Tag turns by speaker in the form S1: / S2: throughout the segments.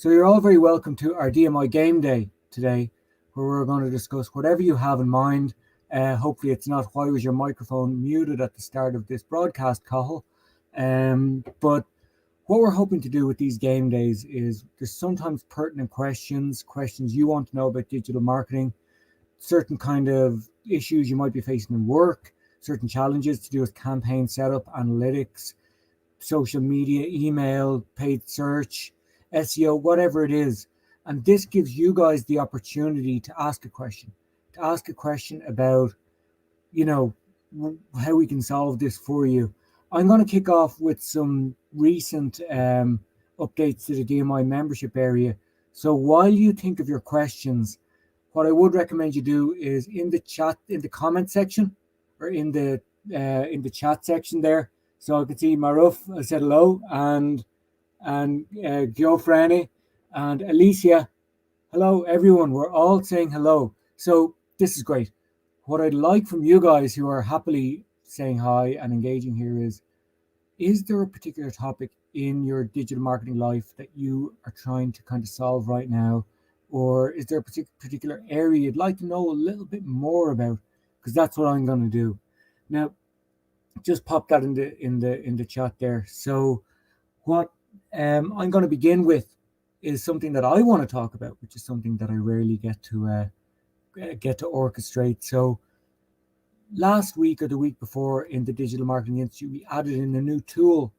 S1: So you're all very welcome to our DMI Game Day today, where we're going to discuss whatever you have in mind. Hopefully it's not why was your microphone muted at the start of this broadcast, Cathal. But what we're hoping to do with these game days is there's sometimes pertinent questions you want to know about digital marketing, certain kind of issues you might be facing in work, certain challenges to do with campaign setup, analytics, social media, email, paid search, SEO, whatever it is. And this gives you guys the opportunity to ask a question about, how we can solve this for you. I'm going to kick off with some recent updates to the DMI membership area. So while you think of your questions, what I would recommend you do is in the chat, in the comment section, or in the chat section there. So I can see Maruf, I said hello, and Joe Franny and Alicia. Hello, everyone. We're all saying hello. So this is great. What I'd like from you guys who are happily saying hi and engaging here is there a particular topic in your digital marketing life that you are trying to kind of solve right now? Or is there a particular area you'd like to know a little bit more about? Because that's what I'm going to do. Now, just pop that in the chat there. So what I'm going to begin with is something that I want to talk about, which is something that I rarely get to orchestrate. So last week or the week before in the Digital Marketing Institute, we added in a new tool,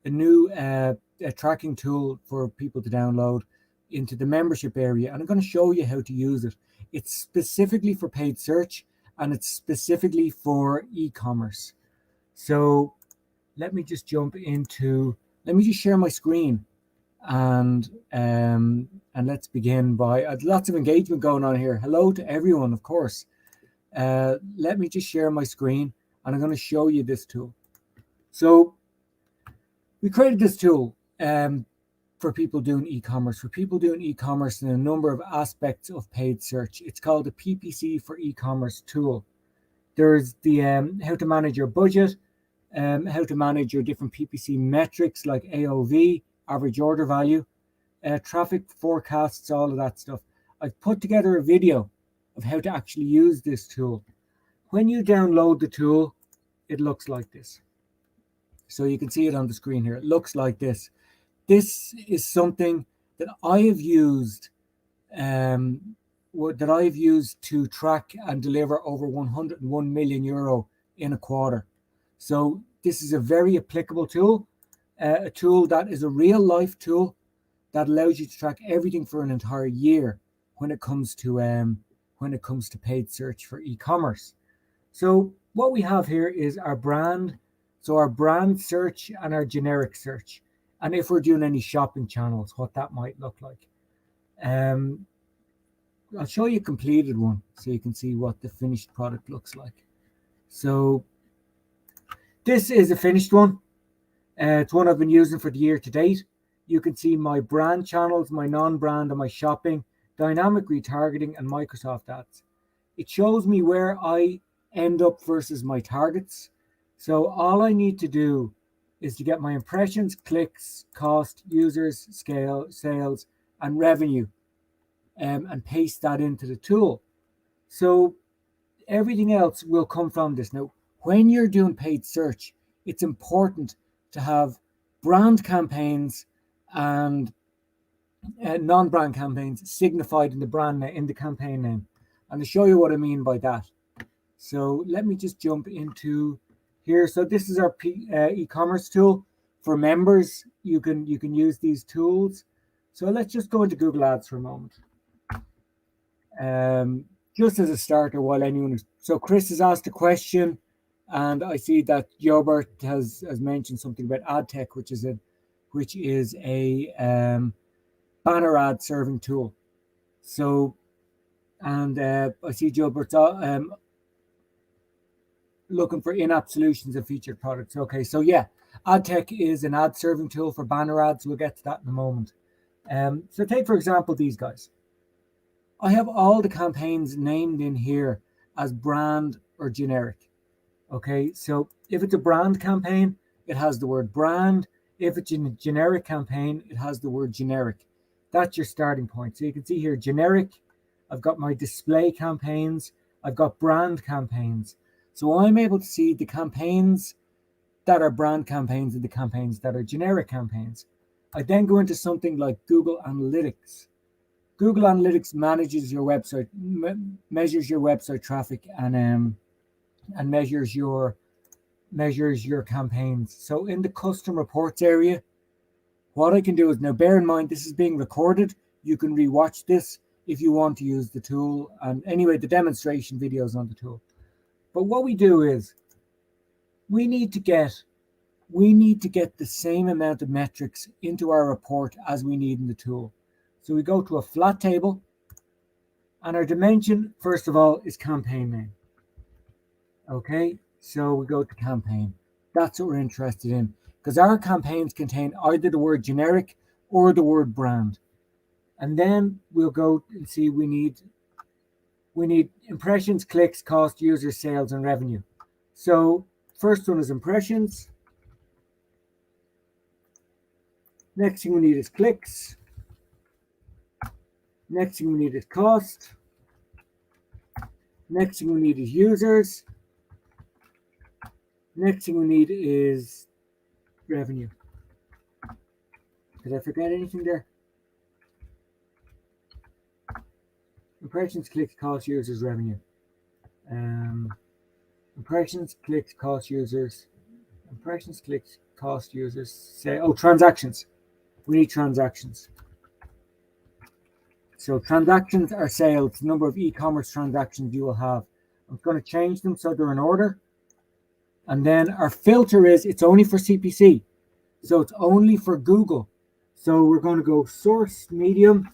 S1: a tracking tool for people to download into the membership area. And I'm going to show you how to use it. It's specifically for paid search and it's specifically for e-commerce. So let me just let me just share my screen and let's begin by lots of engagement going on here. Hello to everyone, of course. Let me just share my screen and I'm going to show you this tool. So we created this tool for people doing e-commerce, in a number of aspects of paid search. It's called the PPC for e-commerce tool. There's the how to manage your budget, how to manage your different PPC metrics like AOV, average order value, traffic forecasts, all of that stuff. I've put together a video of how to actually use this tool. When you download the tool, it looks like this. So you can see it on the screen here. It looks like this. This is something that I have used to track and deliver over 101 million euro in a quarter. So this is a very applicable tool, a tool that is a real life tool that allows you to track everything for an entire year when it comes to paid search for e-commerce. So what we have here is our brand. So our brand search and our generic search. And if we're doing any shopping channels, what that might look like. I'll show you a completed one so you can see what the finished product looks like. So this is a finished one. It's one I've been using for the year to date. You can see my brand channels, my non-brand, and my shopping, dynamic retargeting, and Microsoft ads. It shows me where I end up versus my targets. So all I need to do is to get my impressions, clicks, cost, users, scale, sales, and revenue, and paste that into the tool. So everything else will come from this. Now, when you're doing paid search, it's important to have brand campaigns and non-brand campaigns signified in the brand name, in the campaign name. And to show you what I mean by that. So let me just jump into here. So this is our e-commerce tool for members. You can use these tools. So let's just go into Google Ads for a moment. Just as a starter, while anyone is, so Chris has asked a question, and I see that Jobert has mentioned something about ad tech, which is a banner ad serving tool. So, and I see Jobert's looking for in-app solutions and featured products. Okay, so yeah, ad tech is an ad serving tool for banner ads. We'll get to that in a moment. So take, for example, these guys. I have all the campaigns named in here as brand or generic. Okay, so if it's a brand campaign, it has the word brand. If it's a generic campaign, it has the word generic. That's your starting point. So you can see here, generic, I've got my display campaigns, I've got brand campaigns. So I'm able to see the campaigns that are brand campaigns and the campaigns that are generic campaigns. I then go into something like Google Analytics. Google Analytics manages your website, measures your website traffic, and measures your campaigns. So in the custom reports area, what I can do is, now bear in mind this is being recorded. You can rewatch this if you want to use the tool. And anyway, the demonstration videos on the tool. But what we do is we need to get the same amount of metrics into our report as we need in the tool. So we go to a flat table, and our dimension, first of all, is campaign name. Okay, so we go to campaign. That's what we're interested in, because our campaigns contain either the word generic or the word brand. And then we'll go and see we need impressions, clicks, cost, users, sales, and revenue. So first one is impressions. Next thing we need is clicks. Next thing we need is cost. Next thing we need is users. Next thing we need is revenue. Did I forget anything there? Impressions, clicks, cost, users, revenue. Impressions, clicks, cost, users. Impressions, clicks, cost, users. Say, transactions. We need transactions. So transactions are sales, the number of e-commerce transactions you will have. I'm going to change them so they're in order. And then our filter is, it's only for CPC. So it's only for Google. So we're going to go source medium.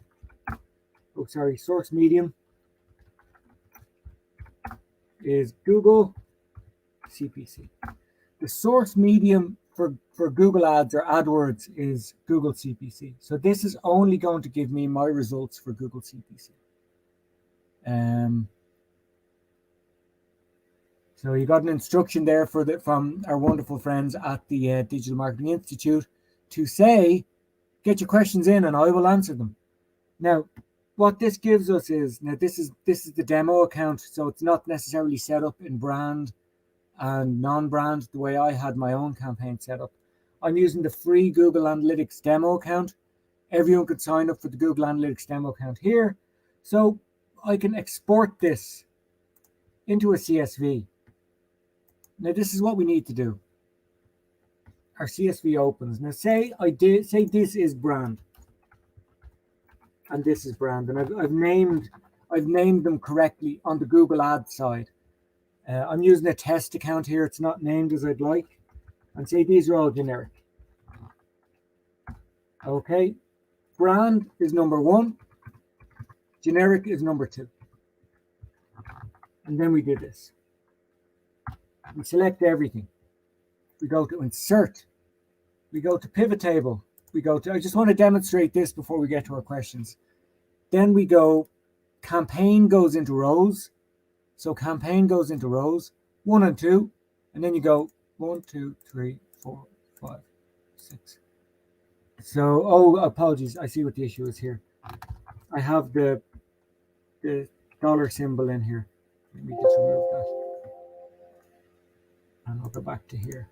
S1: Source medium is Google CPC. The source medium for Google Ads or AdWords is Google CPC. So this is only going to give me my results for Google CPC. So you got an instruction there from our wonderful friends at the Digital Marketing Institute to say, get your questions in and I will answer them. Now, what this gives us is, this is the demo account, so it's not necessarily set up in brand and non-brand the way I had my own campaign set up. I'm using the free Google Analytics demo account. Everyone could sign up for the Google Analytics demo account here. So I can export this into a CSV. Now this is what we need to do. Our CSV opens. Now say this is brand. And this is brand. And I've named them correctly on the Google Ads side. I'm using a test account here. It's not named as I'd like. And say these are all generic. Okay. Brand is number 1. Generic is number 2. And then we do this. We select everything. We go to insert. We go to pivot table. I just want to demonstrate this before we get to our questions. Then we go, campaign goes into rows. So campaign goes into rows, 1 and 2. And then you go 1, 2, 3, 4, 5, 6. So, apologies. I see what the issue is here. I have the dollar symbol in here. Let me just remove that. And I'll go back to here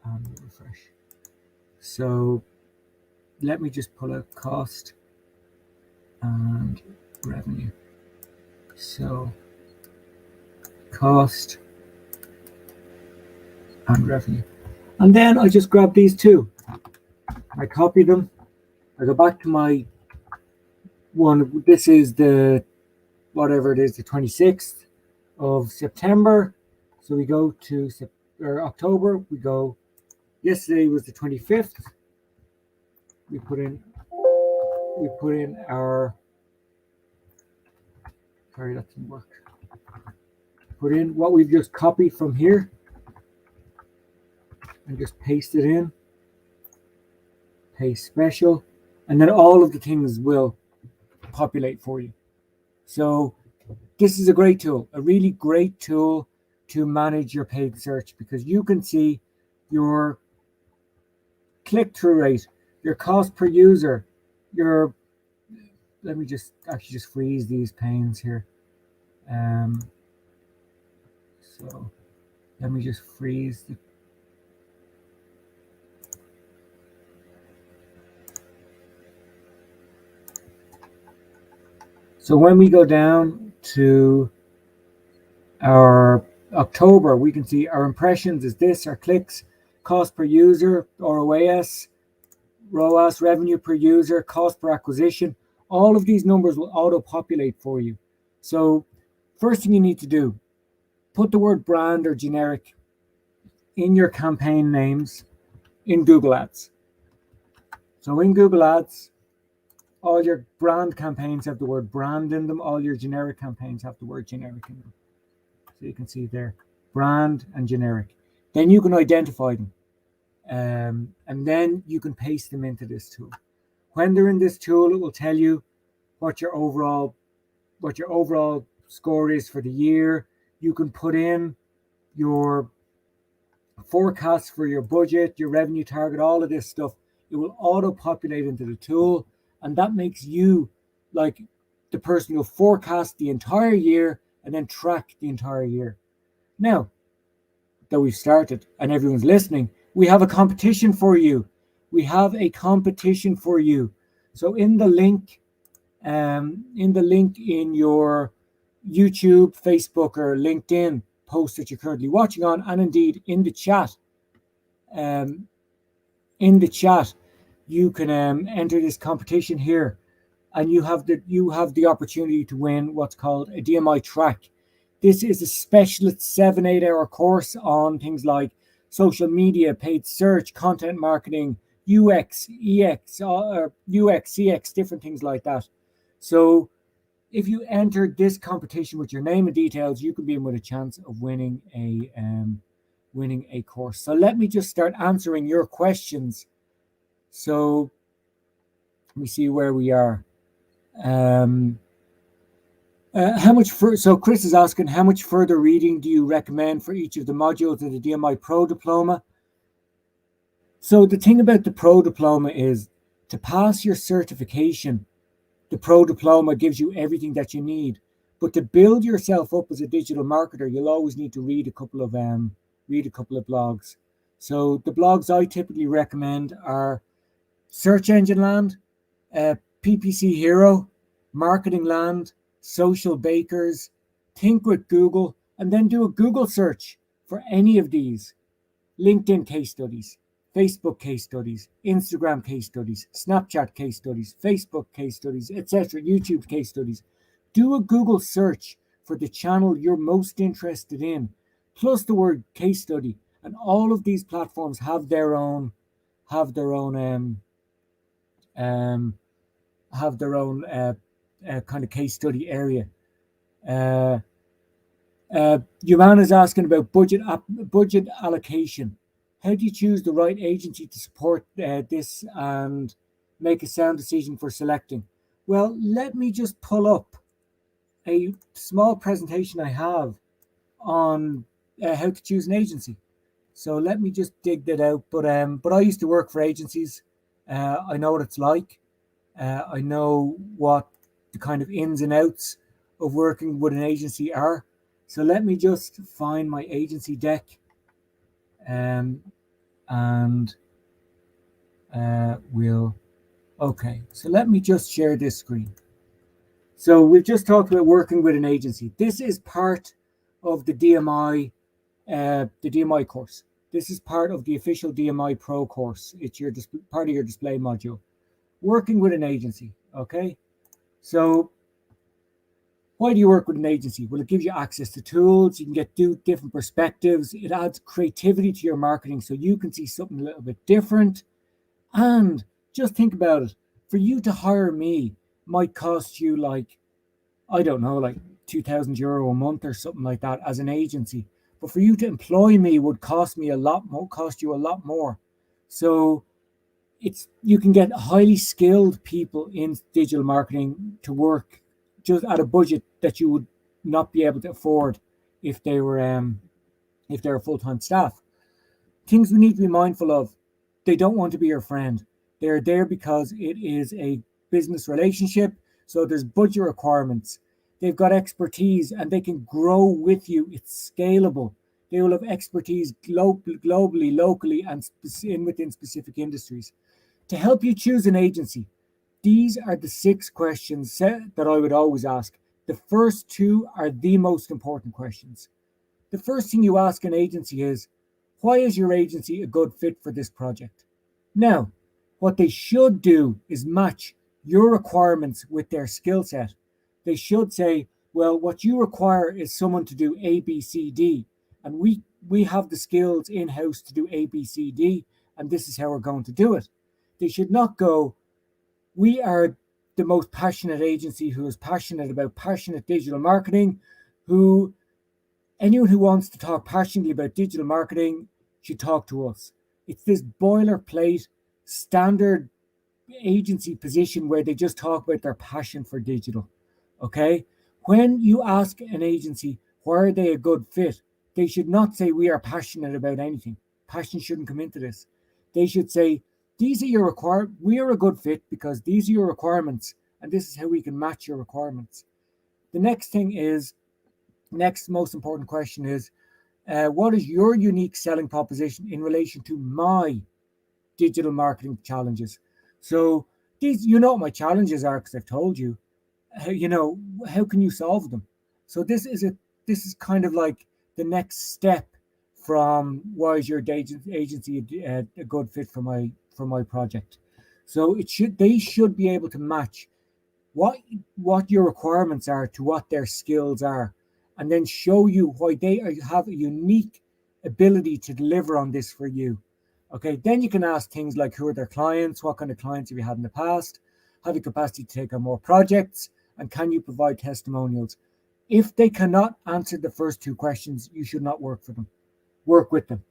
S1: and refresh. So let me just pull out cost and revenue. So cost and revenue. And then I just grab these two. I copy them. I go back to my one. This is the, whatever it is, the 26th of September. So we go to October. We go, yesterday was the 25th. We put in our, sorry, that didn't work. Put in what we've just copied from here and just paste it in. Paste special, and then all of the things will populate for you. So this is a great tool, a really great tool to manage your paid search, because you can see your click-through rate, your cost per user, your, let me just freeze these panes here. So let me just freeze the, so when we go down to our October, we can see our impressions is this, our clicks, cost per user, ROAS, ROAS, revenue per user, cost per acquisition. All of these numbers will auto-populate for you. So first thing you need to do, put the word brand or generic in your campaign names in Google Ads. So in Google Ads, all your brand campaigns have the word brand in them. All your generic campaigns have the word generic in them. So you can see there, brand and generic. Then you can identify them. And then you can paste them into this tool. When they're in this tool, it will tell you what your overall score is for the year. You can put in your forecast for your budget, your revenue target, all of this stuff. It will auto-populate into the tool, and that makes you like the person who'll forecast the entire year and then track the entire year. Now that we've started and everyone's listening, we have a competition for you. We have a competition for you. So in the link in your YouTube, Facebook, or LinkedIn post that you're currently watching on, and indeed in the chat, you can enter this competition here, and you have the opportunity to win what's called a DMI Track. This is a specialist 7-8 hour course on things like social media, paid search, content marketing, UX, EX, UX, CX, different things like that. So if you enter this competition with your name and details, you could be in with a chance of winning a course. So let me just start answering your questions. So let me see where we are. So Chris is asking, how much further reading do you recommend for each of the modules of the DMI Pro Diploma? So the thing about the Pro Diploma is, to pass your certification, the Pro Diploma gives you everything that you need. But to build yourself up as a digital marketer, you'll always need to read a couple of blogs. So the blogs I typically recommend are Search Engine Land, Ppc Hero, Marketing Land, Social Bakers, Think with Google, and then do a Google search for any of these. LinkedIn case studies, Facebook case studies, Instagram case studies, Snapchat case studies, Facebook case studies, etc., YouTube case studies. Do a Google search for the channel you're most interested in, plus the word case study, and all of these platforms have their own kind of case study area. Yuman is asking about budget allocation. How do you choose the right agency to support this and make a sound decision for selecting? Well, let me just pull up a small presentation I have on how to choose an agency. So let me just dig that out. But I used to work for agencies. I know what it's like. I know what the kind of ins and outs of working with an agency are. So let me just find my agency deck, okay. So let me just share this screen. So we've just talked about working with an agency. This is part of the DMI course. This is part of the official DMI Pro course. It's your part of your display module. Working with an agency, okay? So why do you work with an agency? Well, it gives you access to tools. You can do different perspectives. It adds creativity to your marketing so you can see something a little bit different. And just think about it. For you to hire me might cost you like, I don't know, like €2,000 a month or something like that as an agency. But for you to employ me would cost you a lot more. So you can get highly skilled people in digital marketing to work just at a budget that you would not be able to afford if they were full-time staff. Things we need to be mindful of: they don't want to be your friend. They're there because it is a business relationship. So there's budget requirements. They've got expertise and they can grow with you. It's scalable. They will have expertise globally, locally, and within specific industries. To help you choose an agency, these are the 6 questions that I would always ask. The first 2 are the most important questions. The first thing you ask an agency is, why is your agency a good fit for this project? Now, what they should do is match your requirements with their skill set. They should say, well, what you require is someone to do A, B, C, D. And we have the skills in-house to do A, B, C, D, and this is how we're going to do it. They should not go, we are the most passionate agency who is passionate about passionate digital marketing, anyone who wants to talk passionately about digital marketing should talk to us. It's this boilerplate standard agency position where they just talk about their passion for digital. Okay? When you ask an agency, why are they a good fit? They should not say we are passionate about anything. Passion shouldn't come into this. They should say, these are your requirements. We are a good fit because these are your requirements, and this is how we can match your requirements. The next most important question is, what is your unique selling proposition in relation to my digital marketing challenges? So these, what my challenges are because I've told you. How can you solve them? So this is kind of like the next step from why is your agency a good fit for my project. So they should be able to match what your requirements are to what their skills are, and then show you why they have a unique ability to deliver on this for you. Okay, then you can ask things like, who are their clients? What kind of clients have you had in the past? Have you capacity to take on more projects? And can you provide testimonials? If they cannot answer the first 2 questions, you should not work with them.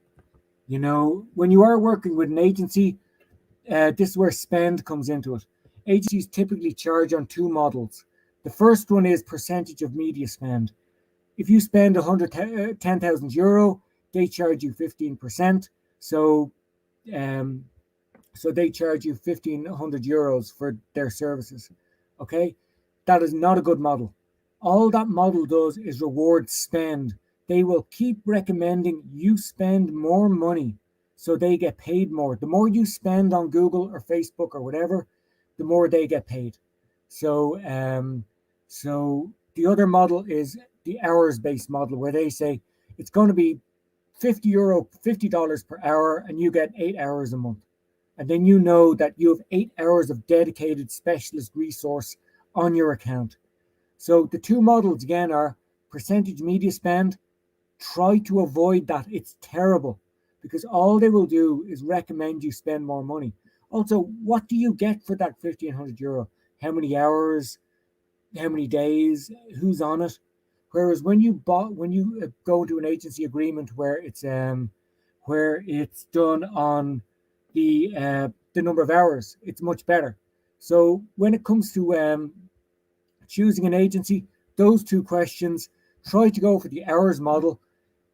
S1: When you are working with an agency, this is where spend comes into it. Agencies typically charge on 2 models. The first one is percentage of media spend. If you spend 10,000 euro, they charge you 15%. So they charge you 1,500 euros for their services. Okay, that is not a good model. All that model does is reward spend. They will keep recommending you spend more money so they get paid more. The more you spend on Google or Facebook or whatever, the more they get paid. So the other model is the hours-based model, where they say it's going to be $50 per hour, and you get 8 hours a month. And then you know that you have 8 hours of dedicated specialist resource on your account. So the 2 models again are percentage media spend. Try to avoid that. It's terrible because all they will do is recommend you spend more money. Also, what do you get for that 1,500 euro? How many hours? How many days? Who's on it? Whereas when you go into an agency agreement where it's done on the number of hours, it's much better. So when it comes to choosing an agency, those 2 questions, try to go for the hours model.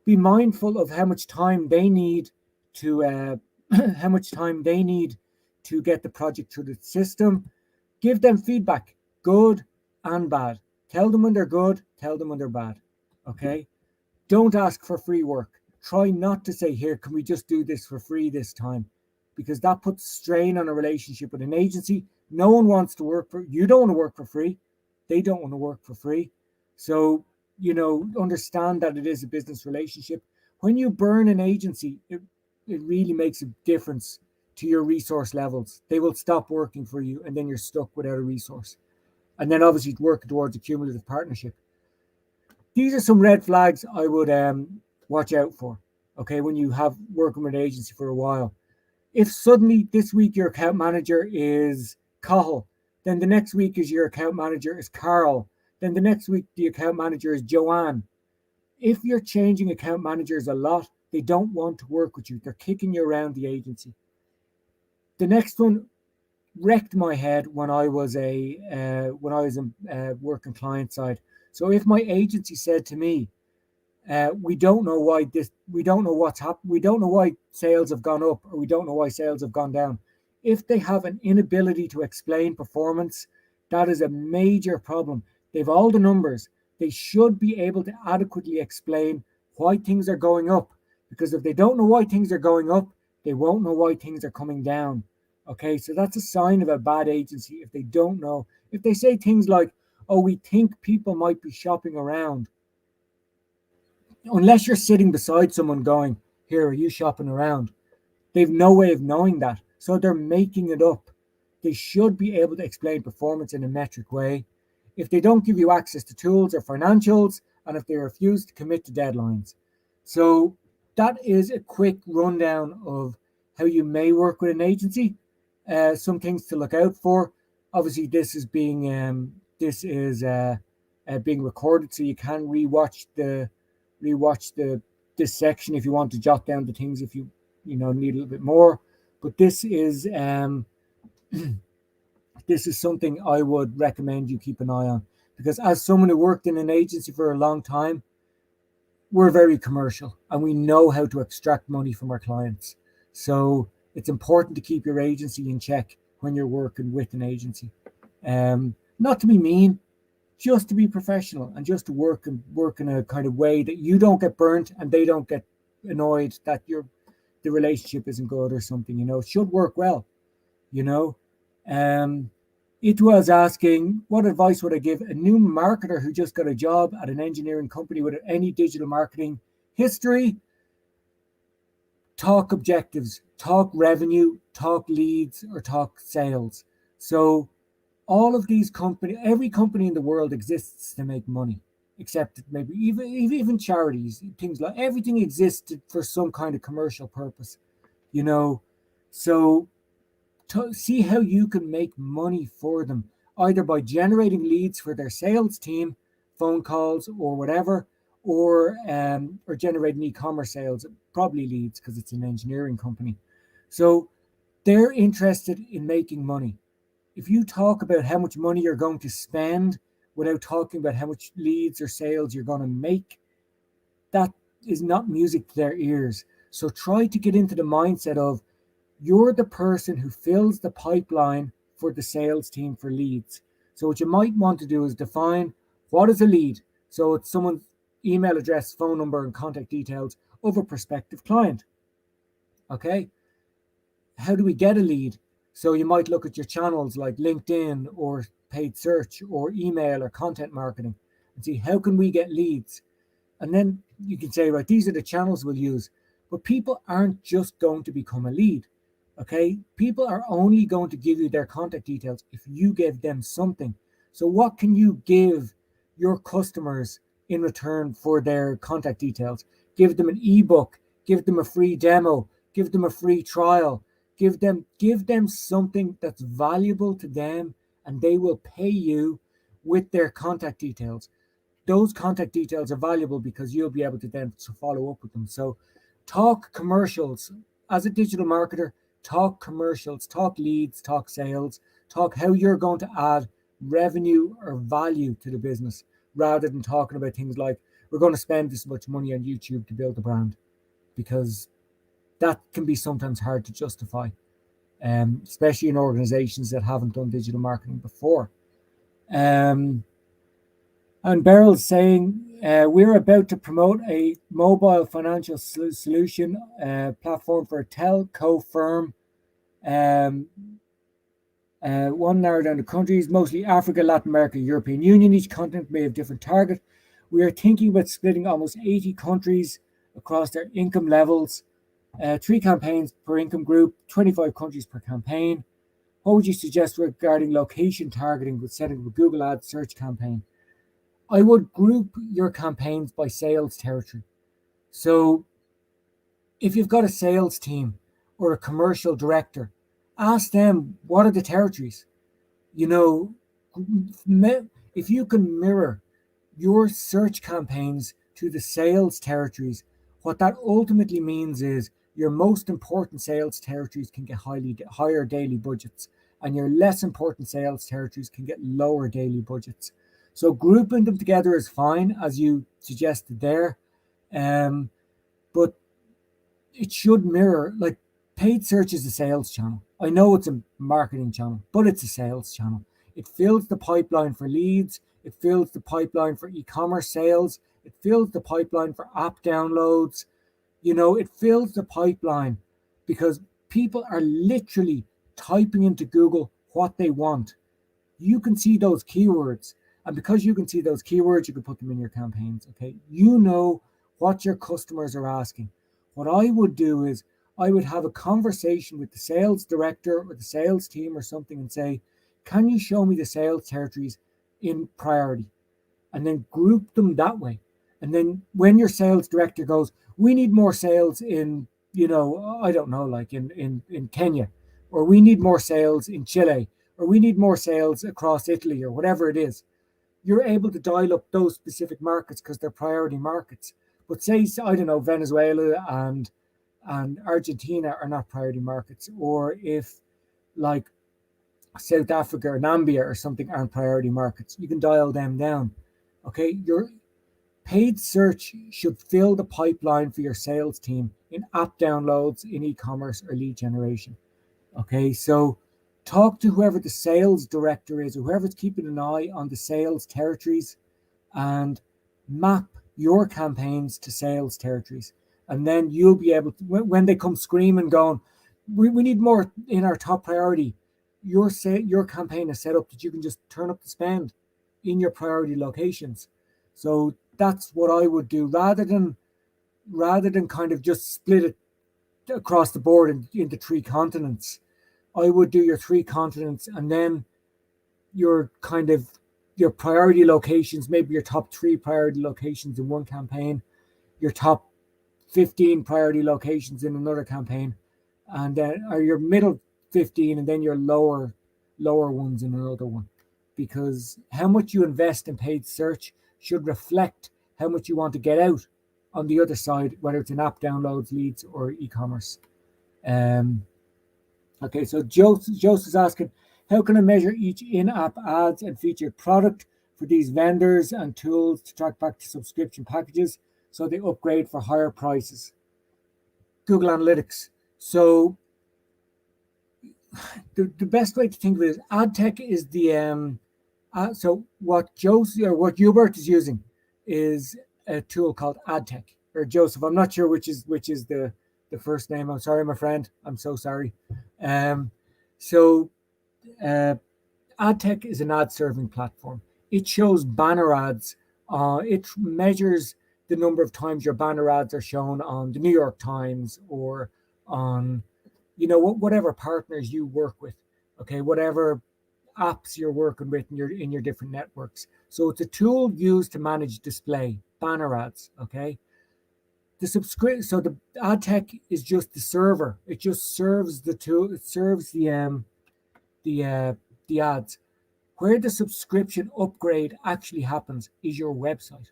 S1: Be mindful of how much time they need to get the project through the system. Give them feedback, good and bad. Tell them when they're good, tell them when they're bad. Okay? Don't ask for free work. Try not to say, here, can we just do this for free this time? Because that puts strain on a relationship with an agency. No one wants to work for you. Don't want to work for free. They don't want to work for free. So, understand that it is a business relationship. When you burn an agency, it really makes a difference to your resource levels. They will stop working for you, and then you're stuck without a resource. And then obviously work towards a cumulative partnership. These are some red flags I would watch out for, okay, when you have working with an agency for a while. If suddenly this week your account manager is Cathal, then the next week your account manager is Carl, then the next week the account manager is Joanne. If you're changing account managers a lot, they don't want to work with you. They're kicking you around the agency. The next one wrecked my head when I was working client side. So if my agency said to me, we don't know what's happened, we don't know why sales have gone up, or we don't know why sales have gone down. If they have an inability to explain performance, that is a major problem. They've all the numbers. They should be able to adequately explain why things are going up. Because if they don't know why things are going up, they won't know why things are coming down. Okay, so that's a sign of a bad agency if they don't know. If they say things like, oh, we think people might be shopping around, unless you're sitting beside someone going, here, are you shopping around? They've no way of knowing that. So they're making it up. They should be able to explain performance in a metric way. If they don't give you access to tools or financials, and if they refuse to commit to deadlines. So that is a quick rundown of how you may work with an agency. Some things to look out for. Obviously, this is being being recorded, so you can rewatch this section if you want to jot down the things if you need a little bit more. But this is this is something I would recommend you keep an eye on, because as someone who worked in an agency for a long time, we're very commercial and we know how to extract money from our clients. So it's important to keep your agency in check when you're working with an agency. Not to be mean, just to be professional and just to work in a kind of way that you don't get burnt and they don't get annoyed that the relationship isn't good or something. It should work well. It was asking, what advice would I give a new marketer who just got a job at an engineering company without any digital marketing history? Talk objectives, talk revenue, talk leads, or talk sales. So all of these companies, every company in the world exists to make money, except maybe even charities, things like everything exists for some kind of commercial purpose, So to see how you can make money for them, either by generating leads for their sales team, phone calls or whatever, or generating e-commerce sales, probably leads because it's an engineering company. So they're interested in making money. If you talk about how much money you're going to spend without talking about how much leads or sales you're going to make, that is not music to their ears. So try to get into the mindset of you're the person who fills the pipeline for the sales team for leads. So what you might want to do is define what is a lead. So it's someone's email address, phone number, and contact details of a prospective client. Okay. How do we get a lead? So you might look at your channels like LinkedIn or paid search or email or content marketing and see how can we get leads? And then you can say, right, these are the channels we'll use. But people aren't just going to become a lead. Okay, people are only going to give you their contact details if you give them something. So what can you give your customers in return for their contact details? Give them an ebook, give them a free demo, give them a free trial, give them something that's valuable to them, and they will pay you with their contact details. Those contact details are valuable because you'll be able to then follow up with them. So talk commercials. As a digital marketer, talk commercials, talk leads, talk sales, talk how you're going to add revenue or value to the business, rather than talking about things like, we're going to spend this much money on YouTube to build a brand, because that can be sometimes hard to justify, especially in organizations that haven't done digital marketing before. And Beryl's saying, we're about to promote a mobile financial solution platform for a telco firm. One narrowed down the countries, mostly Africa, Latin America, European Union. Each continent may have different target. We are thinking about splitting almost 80 countries across their income levels. 3 campaigns per income group, 25 countries per campaign. What would you suggest regarding location targeting with setting up a Google Ads search campaign? I would group your campaigns by sales territory. So if you've got a sales team or a commercial director, ask them, what are the territories? If you can mirror your search campaigns to the sales territories, what that ultimately means is your most important sales territories can get higher daily budgets, and your less important sales territories can get lower daily budgets. So grouping them together is fine, as you suggested there, but it should mirror, like, paid search is a sales channel. I know it's a marketing channel, but it's a sales channel. It fills the pipeline for leads. It fills the pipeline for e-commerce sales. It fills the pipeline for app downloads. It fills the pipeline because people are literally typing into Google what they want. You can see those keywords. And because you can see those keywords, you can put them in your campaigns. Okay. You know what your customers are asking. What I would do is I would have a conversation with the sales director or the sales team or something and say, can you show me the sales territories in priority? And then group them that way. And then when your sales director goes, we need more sales in, I don't know, like in Kenya, or we need more sales in Chile, or we need more sales across Italy, or whatever it is, you're able to dial up those specific markets because they're priority markets. But say, I don't know, Venezuela and Argentina are not priority markets, or if like South Africa or Namibia or something aren't priority markets, you can dial them down. Okay, your paid search should fill the pipeline for your sales team in app downloads, in e-commerce, or lead generation. Okay, so talk to whoever the sales director is, or whoever's keeping an eye on the sales territories, and map your campaigns to sales territories. And then you'll be able to, when they come screaming going, we need more in our top priority, your campaign is set up that you can just turn up the spend in your priority locations. So that's what I would do, rather than kind of just split it across the board into 3 continents. I would do your 3 continents, and then your priority locations, maybe your top 3 priority locations in one campaign, your top 15 priority locations in another campaign, and then or your middle 15, and then your lower ones in another one. Because how much you invest in paid search should reflect how much you want to get out on the other side, whether it's in app downloads, leads, or e-commerce. Okay, so Joseph's asking, how can I measure each in-app ads and featured product for these vendors and tools to track back to subscription packages so they upgrade for higher prices? Google Analytics. So the best way to think of it is ad tech is the so what Hubert is using is a tool called ad tech, or Joseph. I'm not sure which is the first name. I'm sorry, my friend. I'm so sorry. So ad tech is an ad serving platform. It shows banner ads. It measures the number of times your banner ads are shown on the New York Times, or on whatever partners you work with, okay, whatever apps you're working with in your different networks. So it's a tool used to manage display banner ads. Okay, so the ad tech is just the server. It just serves the tool. It serves the ads. Where the subscription upgrade actually happens is your website.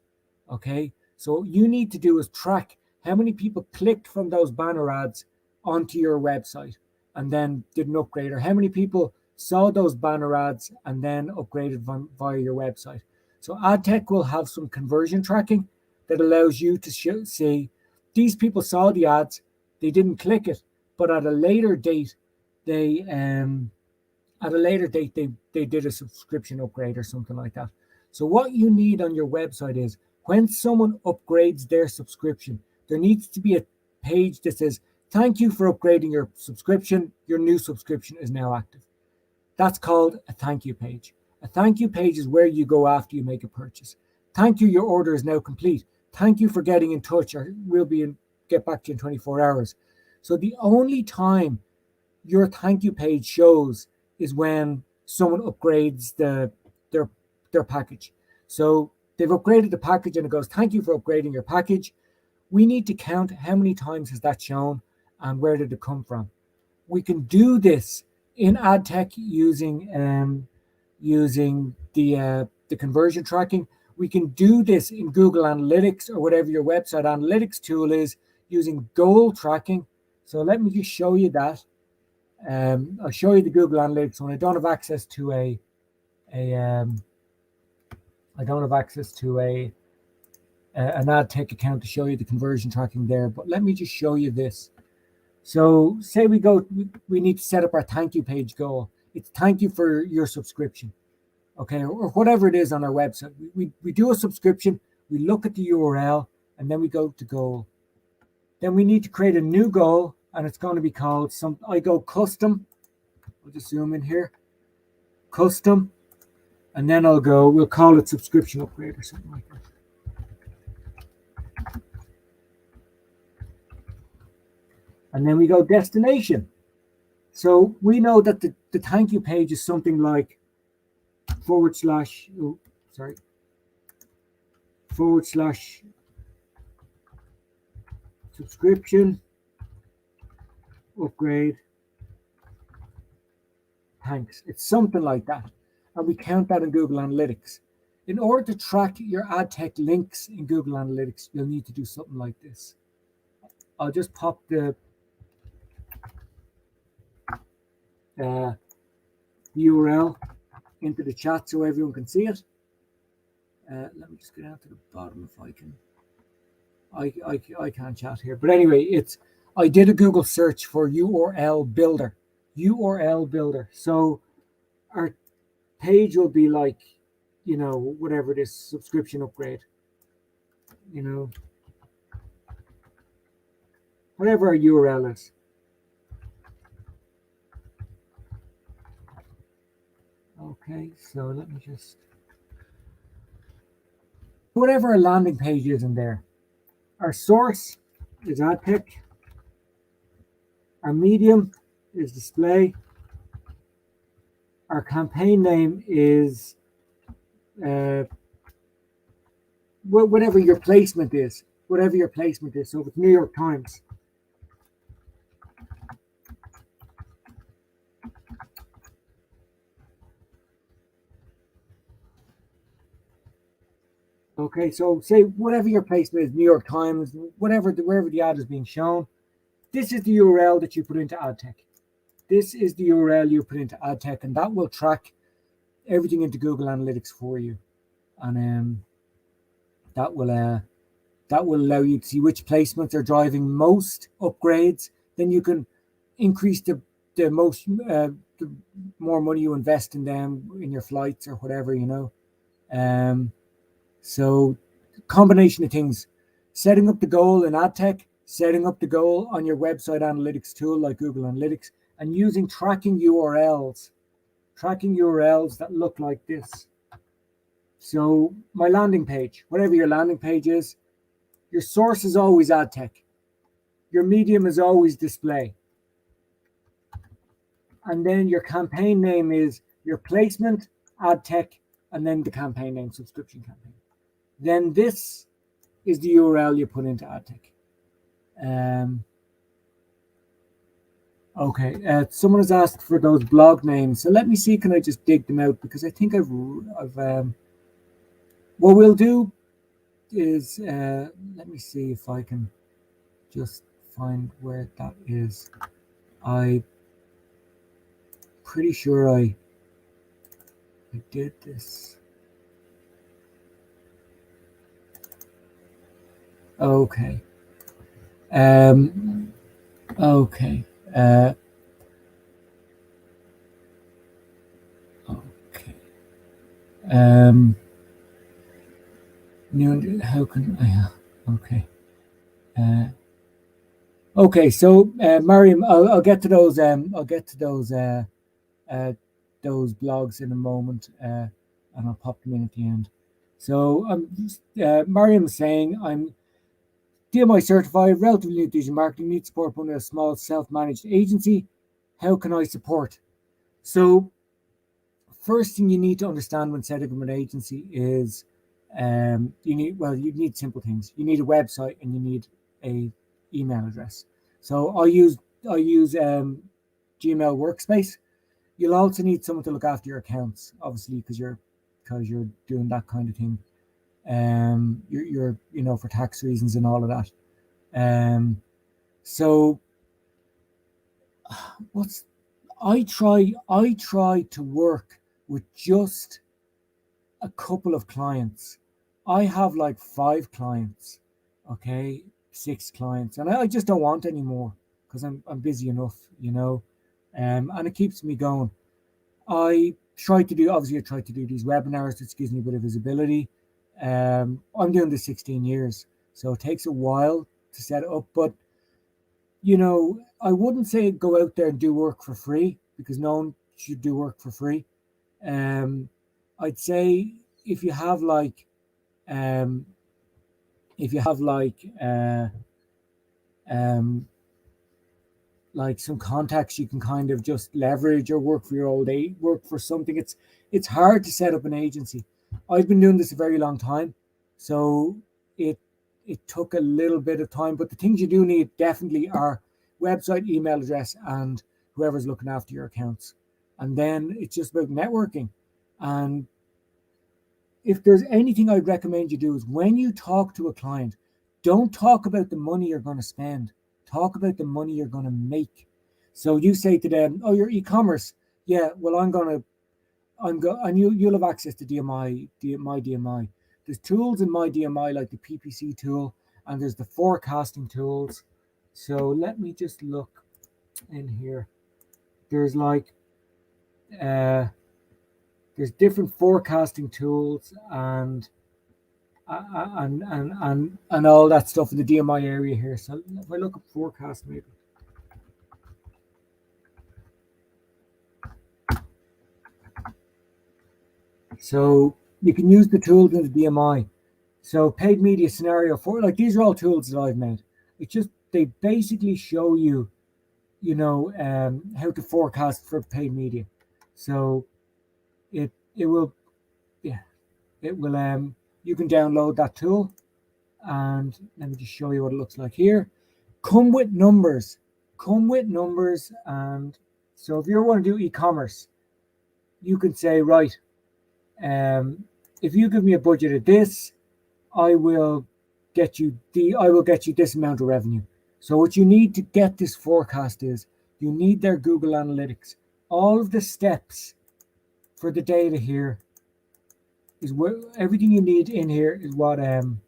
S1: Okay, so what you need to do is track how many people clicked from those banner ads onto your website and then did an upgrade, or how many people saw those banner ads and then upgraded via your website. So ad tech will have some conversion tracking that allows you to see these people saw the ads, they didn't click it, but at a later date they did a subscription upgrade or something like that. So what you need on your website is, when someone upgrades their subscription, there needs to be a page that says, thank you for upgrading your subscription. Your new subscription is now active. That's called a thank you page. A thank you page is where you go after you make a purchase. Thank you, your order is now complete. Thank you for getting in touch, or get back to you in 24 hours. So the only time your thank you page shows is when someone upgrades their package. So they've upgraded the package and it goes, thank you for upgrading your package. We need to count how many times has that shown and where did it come from. We can do this in ad tech using the conversion tracking. We can do this in Google Analytics or whatever your website analytics tool is, using goal tracking. So let me just show you that. I'll show you the Google Analytics one. I don't have access to an ad tech account to show you the conversion tracking there, but let me just show you this. So say we need to set up our thank you page goal. It's thank you for your subscription, okay, or whatever it is on our website. We do a subscription, we look at the URL, and then we go to goal. Then we need to create a new goal, and it's going to be called I go custom. I'll just zoom in here, custom, and then we'll call it subscription upgrade or something like that. And then we go destination. So we know that the thank you page is something like / subscription upgrade. Thanks. It's something like that. And we count that in Google Analytics. In order to track your ad tech links in Google Analytics, you'll need to do something like this. I'll just pop the URL into the chat so everyone can see it. Let me just get down to the bottom if I can. I can't chat here, but anyway, I did a Google search for URL builder. So our page will be like, whatever it is, subscription upgrade, whatever our URL is. Okay, so let me just, whatever our landing page is in there. Our source is ad tech. Our medium is display. Our campaign name is whatever your placement is. So if it's New York Times, okay, so say whatever your placement is, New York Times, wherever the ad is being shown, this is the URL that you put into ad tech. And that will track everything into Google Analytics for you, and that will allow you to see which placements are driving most upgrades. Then you can increase the more money you invest in them, in your flights or whatever, So combination of things, setting up the goal in ad tech, setting up the goal on your website analytics tool like Google Analytics, and using tracking URLs that look like this. So my landing page, whatever your landing page is, your source is always ad tech. Your medium is always display. And then your campaign name is your placement, ad tech, and then the campaign name, subscription campaign. Then this is the URL you put into ad tech. Okay, someone has asked for those blog names. So let me see, can I just dig them out? Because I think what we'll do is, let me see if I can just find where that is. I'm pretty sure I did this. Okay. Okay. Okay. How can I? Okay. Okay. So, Mariam, I'll get to those. I'll get to those blogs in a moment, and I'll pop them in at the end. So, Mariam is saying, I'm DMI certified, relatively new to digital marketing, need support from a small self-managed agency. How can I support? So, first thing you need to understand when setting up an agency is you need simple things. You need a website and you need a email address. So I use Gmail Workspace. You'll also need someone to look after your accounts, obviously, because you're doing that kind of thing. You're for tax reasons and all of that. So I try to work with just a couple of clients. I have like 5 clients, okay, 6 clients, and I just don't want any more. because I'm busy enough, and it keeps me going. I try to do these webinars. This gives me a bit of visibility. I'm doing this 16 years, so it takes a while to set it up. But I wouldn't say go out there and do work for free, because no one should do work for free. I'd say if you have um, some contacts you can kind of just leverage, or work for your old age, work for something. It's hard to set up an agency. I've been doing this a very long time, so it took a little bit of time. But the things you do need definitely are website, email address, and whoever's looking after your accounts. And then it's just about networking. And if there's anything I'd recommend you do, is when you talk to a client, don't talk about the money you're going to spend. Talk about the money you're going to make. So you say to them, "Oh, you're e-commerce. Yeah, well, and you'll have access to my DMI. There's tools in my DMI like the PPC tool, and there's the forecasting tools. So let me just look in here. There's there's different forecasting tools and all that stuff in the DMI area here. So if I look up forecast, maybe. So you can use the tools in the DMI. So paid media scenario these are all tools that I've made. It's just, they basically show you, how to forecast for paid media. So it will, you can download that tool, and let me just show you what it looks like here. Come with numbers, and so if you want to do e-commerce, you can say, right, if you give me a budget of this, I will get you this amount of revenue. So what you need to get this forecast is you need their Google Analytics. All of the steps for the data here is where everything you need in here is what everything,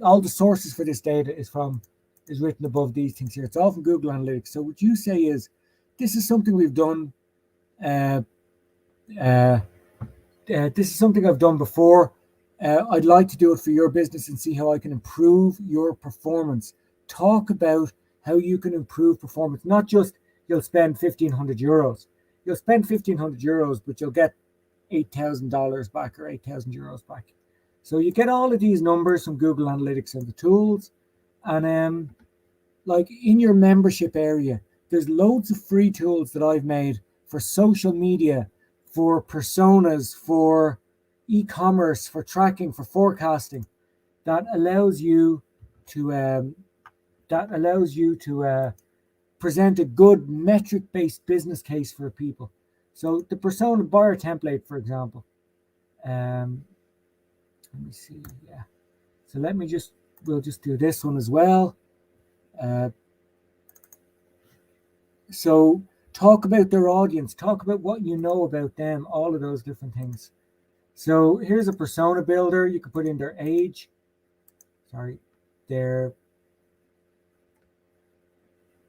S1: all the sources for this data is written above these things here. It's all from Google Analytics. So what you say is, this is something we've done. This is something I've done before. I'd like to do it for your business and see how I can improve your performance. Talk about how you can improve performance, not just you'll spend €1,500. You'll spend €1,500, but you'll get $8,000 back, or €8,000 back. So you get all of these numbers from Google Analytics and the tools. And in your membership area, there's loads of free tools that I've made for social media, for personas, for e-commerce, for tracking, for forecasting, that allows you to present a good metric-based business case for people. So the persona buyer template, for example. Let me see. Yeah. So we'll just do this one as well. So talk about their audience, talk about what you know about them, all of those different things. So here's a persona builder. You can put in their age,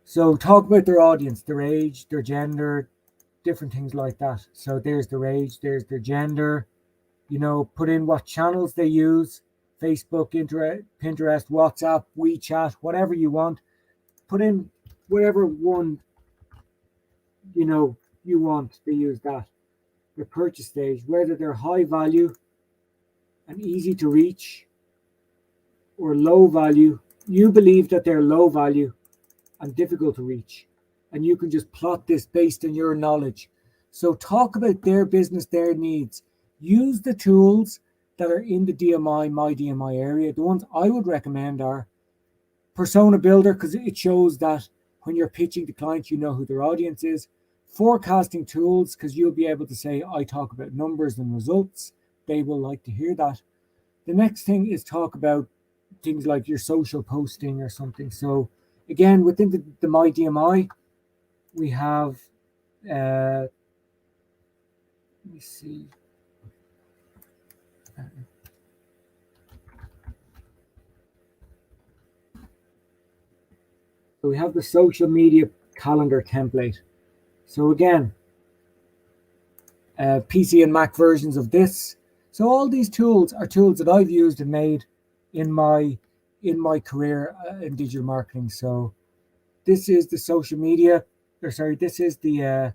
S1: so talk about their audience, their age, their gender, different things like that. So there's their age, there's their gender, put in what channels they use, Facebook, Pinterest, WhatsApp, WeChat, whatever you want. Put in whatever one you want, they use that. Their purchase stage, whether they're high value and easy to reach, or low value. You believe that they're low value and difficult to reach, and you can just plot this based on your knowledge. So talk about their business, their needs. Use the tools that are in the DMI, my DMI area. The ones I would recommend are Persona Builder, because it shows that when you're pitching to clients, you know who their audience is. Forecasting tools, because you'll be able to say, I talk about numbers and results. They will like to hear that. The next thing is talk about things like your social posting or something. So again, within the My DMI, we have, let me see. So we have the social media calendar template. So again, PC and Mac versions of this. So all these tools are tools that I've used and made in my career in digital marketing. So this is the social media, or sorry, this is the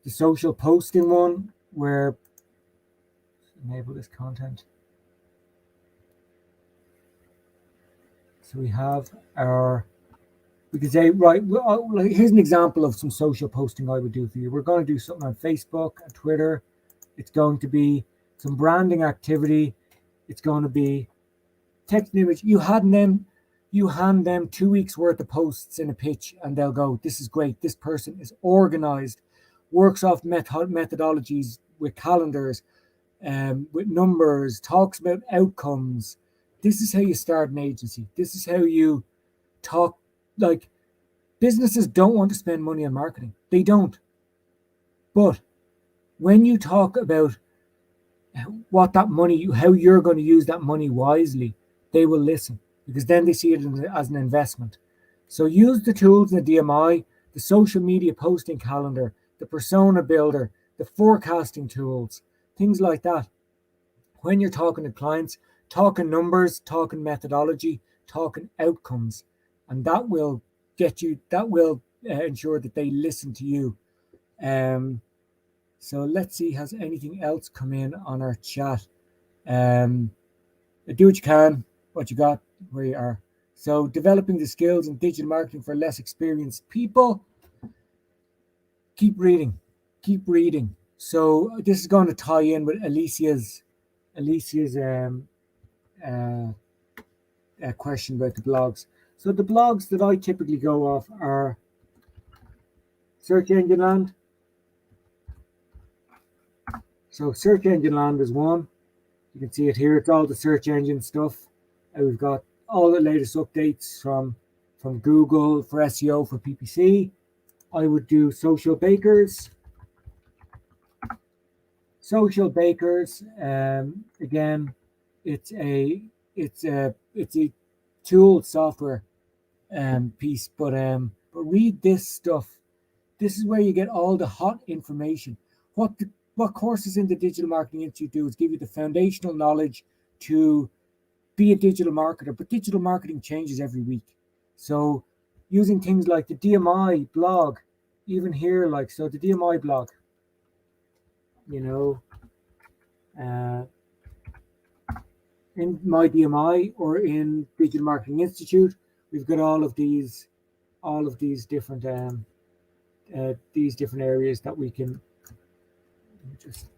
S1: social posting one, where enable this content. So we have our, we could say, right, well, here's an example of some social posting I would do for you. We're going to do something on Facebook and Twitter. It's going to be some branding activity. It's going to be text and image. You hand them 2 weeks worth of posts in a pitch, and they'll go, this is great. This person is organized, works off methodologies with calendars, with numbers, talks about outcomes. This is how you start an agency. This is how you talk. Like, businesses don't want to spend money on marketing. They don't. But when you talk about what that money, how you're going to use that money wisely, they will listen, because then they see it as an investment. So use the tools in the DMI, the social media posting calendar, the persona builder, the forecasting tools, things like that. When you're talking to clients, talking numbers, talking methodology, talking outcomes, and that will ensure that they listen to you. So let's see, has anything else come in on our chat? Do what you can, what you got, where you are. So developing the skills in digital marketing for less experienced people. Keep reading. So this is going to tie in with Alicia's question about the blogs. So the blogs that I typically go off are Search Engine Land. So Search Engine Land is one. You can see it here. It's all the search engine stuff. And we've got all the latest updates from Google for SEO, for PPC. I would do Social Bakers. Social Bakers, again, it's a tool software piece, but read this stuff. This is where you get all the hot information. What courses in the Digital Marketing Institute do is give you the foundational knowledge to be a digital marketer, but digital marketing changes every week. So using things like the DMI blog, even here, like, so the DMI blog, in my DMI or in Digital Marketing Institute, we've got all of these different areas that we can just.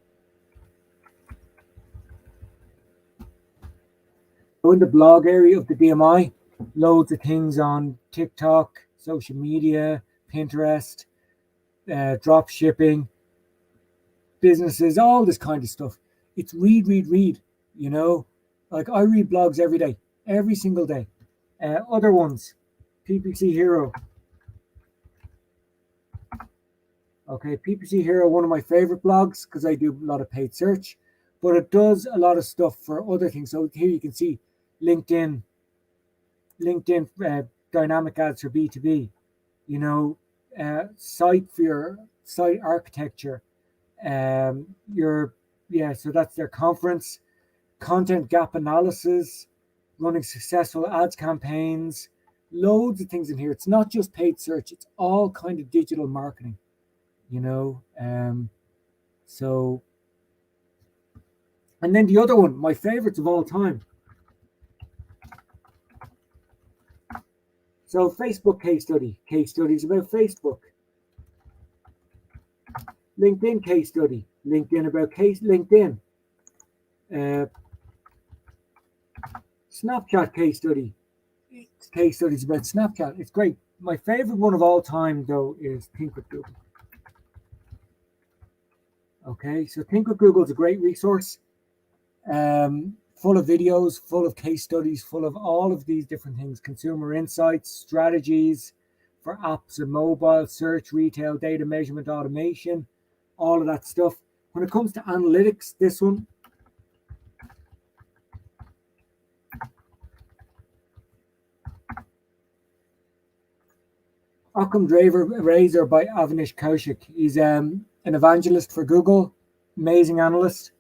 S1: So in the blog area of the DMI, loads of things on TikTok, social media, Pinterest, drop shipping, businesses, all this kind of stuff. It's read. Like, I read blogs every day, every single day. Other ones, Ppc Hero. Okay, Ppc Hero, one of my favorite blogs, because I do a lot of paid search, but it does a lot of stuff for other things. So here you can see LinkedIn dynamic ads for B2B, site for your site architecture. So that's their conference, content gap analysis, running successful ads campaigns, loads of things in here. It's not just paid search, it's all kind of digital marketing, so, and then the other one, my favorites of all time. So Facebook case studies about Facebook. LinkedIn case study, LinkedIn about LinkedIn. Snapchat case studies about Snapchat. It's great. My favorite one of all time, though, is Think with Google. Okay, so Think with Google is a great resource, full of videos, full of case studies, full of all of these different things: consumer insights, strategies for apps and mobile, search, retail, data measurement, automation, all of that stuff. When it comes to analytics, this one, Occam Driver Razor by Avnish Kaushik. He's an evangelist for Google, amazing analyst.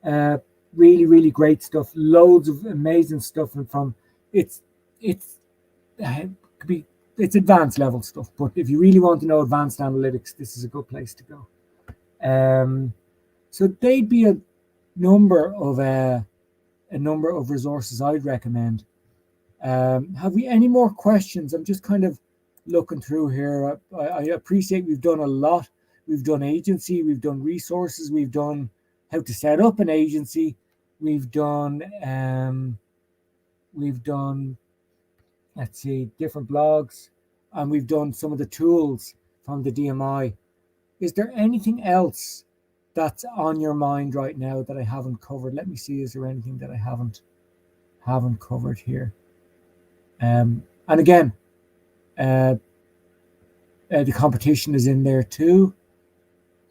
S1: Really, really great stuff. Loads of amazing stuff, and from it's could be it's advanced level stuff. But if you really want to know advanced analytics, this is a good place to go. So they'd be a number of resources I'd recommend. Have we any more questions? I'm just kind of looking through here. I appreciate we've done a lot. We've done agency, we've done resources, we've done how to set up an agency, we've done let's see, different blogs, and we've done some of the tools from the DMI. Is there anything else that's on your mind right now that I haven't covered? Let me see, is there anything that I haven't covered here? And again, the competition is in there too.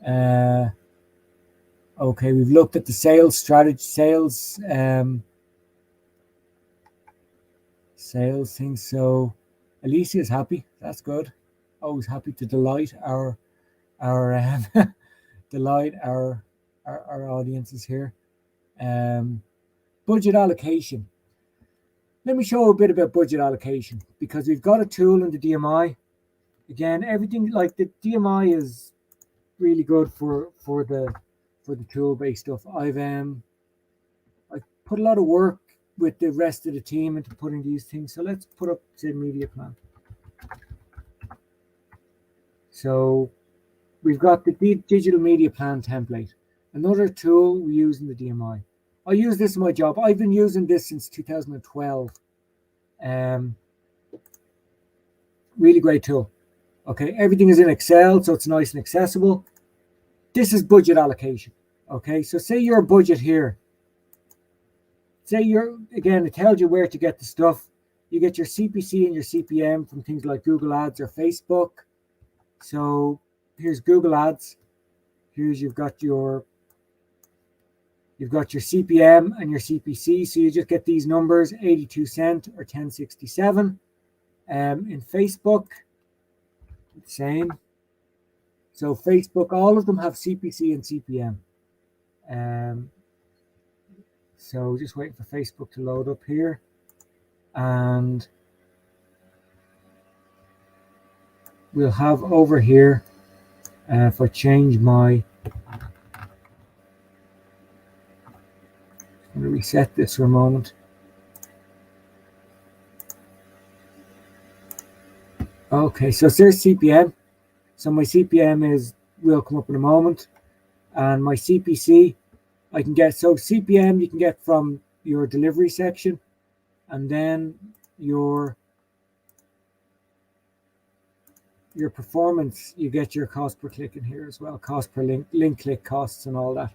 S1: Okay, we've looked at the sales strategy, sales things. So Alicia is happy. That's good. Always happy to delight our delight our audiences here. Budget allocation. Let me show a bit about budget allocation, because we've got a tool in the DMI. Again, everything like the DMI is really good for the tool-based stuff. I've put a lot of work with the rest of the team into putting these things. So let's put up, say, media plan. So we've got the digital media plan template, another tool we use in the DMI. I use this in my job. I've been using this since 2012. Really great tool. Okay, everything is in Excel, so it's nice and accessible. This is budget allocation. Okay, so say your budget here. Say again, it tells you where to get the stuff. You get your CPC and your CPM from things like Google Ads or Facebook. So here's Google Ads. Here's you've got your CPM and your CPC. So you just get these numbers, 82 cent or 1067. In Facebook, same. So Facebook, all of them have CPC and CPM. So just waiting for Facebook to load up here. And we'll have over here, if I change I'm going to reset this for a moment. Okay, so there's CPM. So my CPM will come up in a moment. And my CPC, I can get, so CPM you can get from your delivery section, and then your performance, you get your cost per click in here as well, cost per link click costs and all that.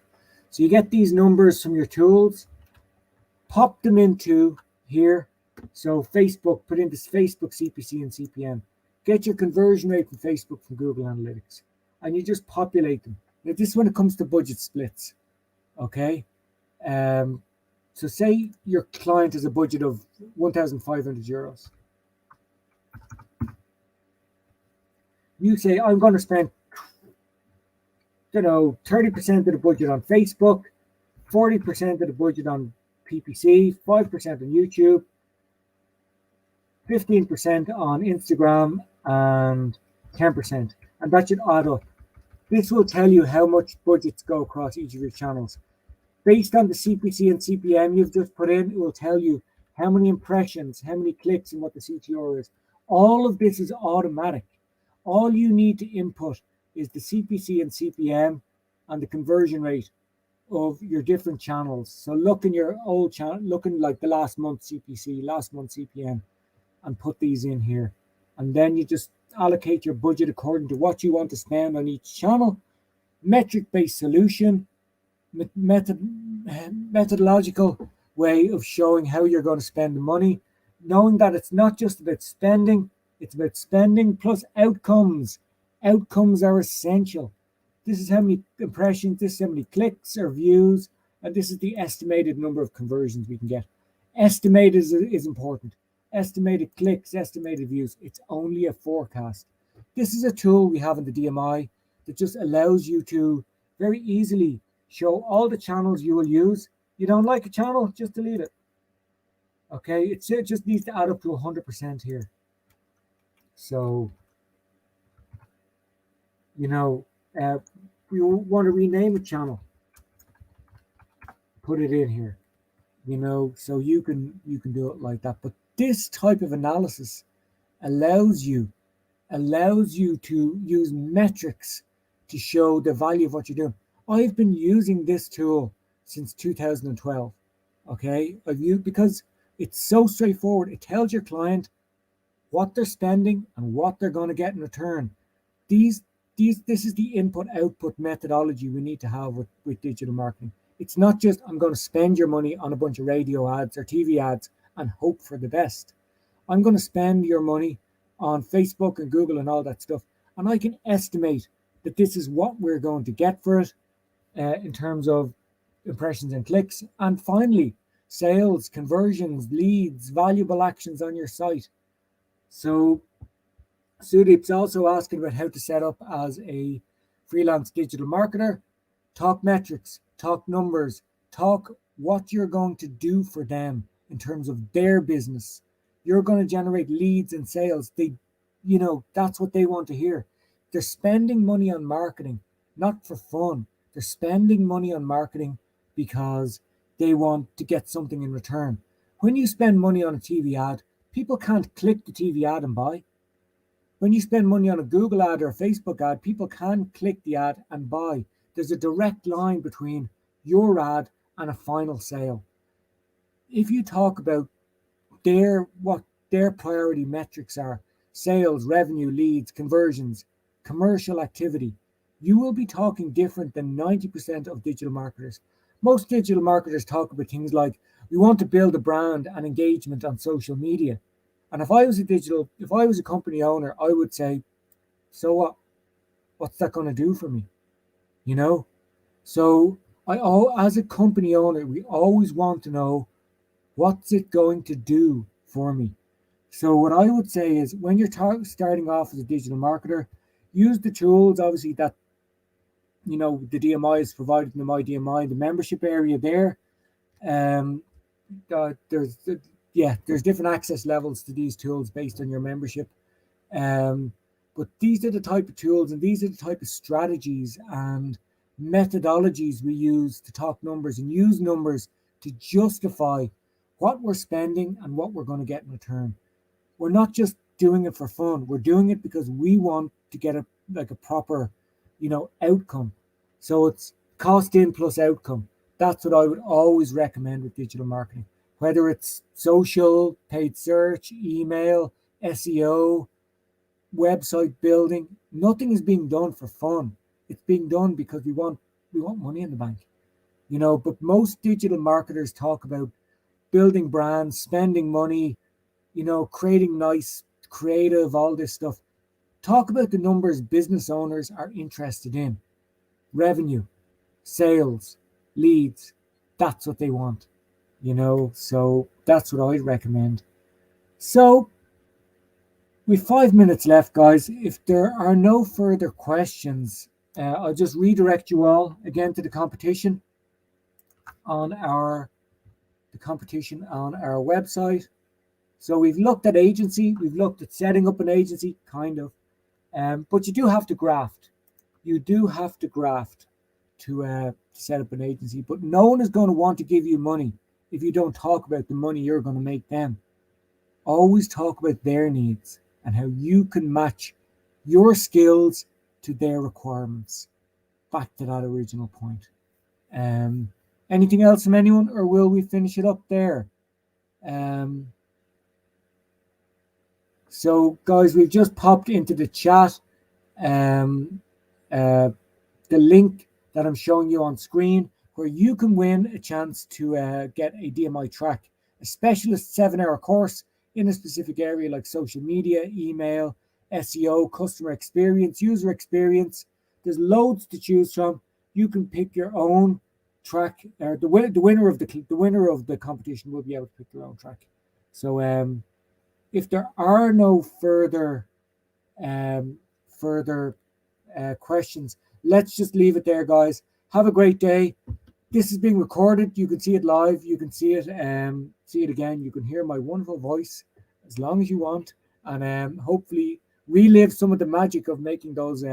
S1: So you get these numbers from your tools, pop them into here. So Facebook, put in this Facebook CPC and CPM. Get your conversion rate from Facebook, from Google Analytics, and you just populate them. Now this is when it comes to budget splits. Okay. So say your client has a budget of 1,500 euros. You say, I'm going to spend, 30% of the budget on Facebook, 40% of the budget on PPC, 5% on YouTube, 15% on Instagram, and 10%. And that should add up. This will tell you how much budgets go across each of your channels. Based on the CPC and CPM you've just put in, it will tell you how many impressions, how many clicks, and what the CTR is. All of this is automatic. All you need to input is the CPC and CPM and the conversion rate of your different channels. So look in your old channel, looking like the last month CPC, last month CPM, and put these in here. And then you just allocate your budget according to what you want to spend on each channel. Metric-based solution, methodological way of showing how you're going to spend the money, knowing that it's not just about spending, it's about spending plus outcomes. Outcomes are essential. This is how many impressions, this is how many clicks or views, and this is the estimated number of conversions we can get. Estimated is important. estimated clicks, estimated views. It's only a forecast. This is a tool we have in the DMI that just allows you to very easily show all the channels you will use. You don't like a channel, just delete it. Okay, it just needs to add up to 100% here. So, you know, we want to rename a channel, put it in here, you know, so you can do it like that. But this type of analysis allows you to use metrics to show the value of what you're doing. I've been using this tool since 2012. Okay, I've used because it's so straightforward. It tells your client what they're spending and what they're going to get in return. This is the input output methodology we need to have with digital marketing. It's not just I'm going to spend your money on a bunch of radio ads or TV ads and hope for the best. I'm going to spend your money on Facebook and Google and all that stuff, and I can estimate that this is what we're going to get for it in terms of impressions and clicks, and finally sales, conversions, leads, valuable actions on your site. So Sudeep's also asking about how to set up as a freelance digital marketer. Talk metrics, talk numbers, talk what you're going to do for them in terms of their business. You're going to generate leads and sales. That's what they want to hear. They're spending money on marketing, not for fun. They're spending money on marketing because they want to get something in return. When you spend money on a TV ad, people can't click the TV ad and buy. When you spend money on a Google ad or a Facebook ad, people can click the ad and buy. There's a direct line between your ad and a final sale. If you talk about what their priority metrics are, sales, revenue, leads, conversions, commercial activity, you will be talking different than 90% of digital marketers. Most digital marketers talk about things like, we want to build a brand and engagement on social media. And if I was a company owner, I would say, so what? What's that going to do for me? You know? So as a company owner, we always want to know, what's it going to do for me? So what I would say is, when you're starting off as a digital marketer, use the tools, obviously, that the DMI is provided in the My DMI, the membership area there. There's different access levels to these tools based on your membership. But these are the type of tools and these are the type of strategies and methodologies we use to talk numbers and use numbers to justify what we're spending and what we're going to get in return. We're not just doing it for fun. We're doing it because we want to get a proper, outcome. So it's cost in plus outcome. That's what I would always recommend with digital marketing, whether it's social, paid search, email, SEO, website building. Nothing is being done for fun. It's being done because we want money in the bank, but most digital marketers talk about building brands, spending money, creating nice, creative, all this stuff. Talk about the numbers business owners are interested in. Revenue, sales, leads. That's what they want, so that's what I'd recommend. So we've 5 minutes left, guys. If there are no further questions, I'll just redirect you all again to the competition on our website. So we've looked at agency, we've looked at setting up an agency, kind of, but you do have to graft. You do have to graft to set up an agency, but no one is going to want to give you money if you don't talk about the money you're going to make them. Always talk about their needs and how you can match your skills to their requirements. Back to that original point. Anything else from anyone, or will we finish it up there? So guys, we've just popped into the chat the link that I'm showing you on screen, where you can win a chance to get a DMI Track, a specialist 7-hour course in a specific area like social media, email, SEO, customer experience, user experience. There's loads to choose from. You can pick your own track. The winner of the competition will be able to pick their own track. So If there are no um, further questions, let's just leave it there, guys. Have a great day. This is being recorded. You can see it live. You can see it again. You can hear my wonderful voice as long as you want, and hopefully relive some of the magic of making those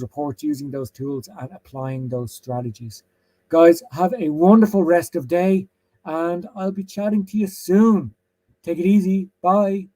S1: reports, using those tools, and applying those strategies. Guys, have a wonderful rest of day, and I'll be chatting to you soon. Take it easy. Bye.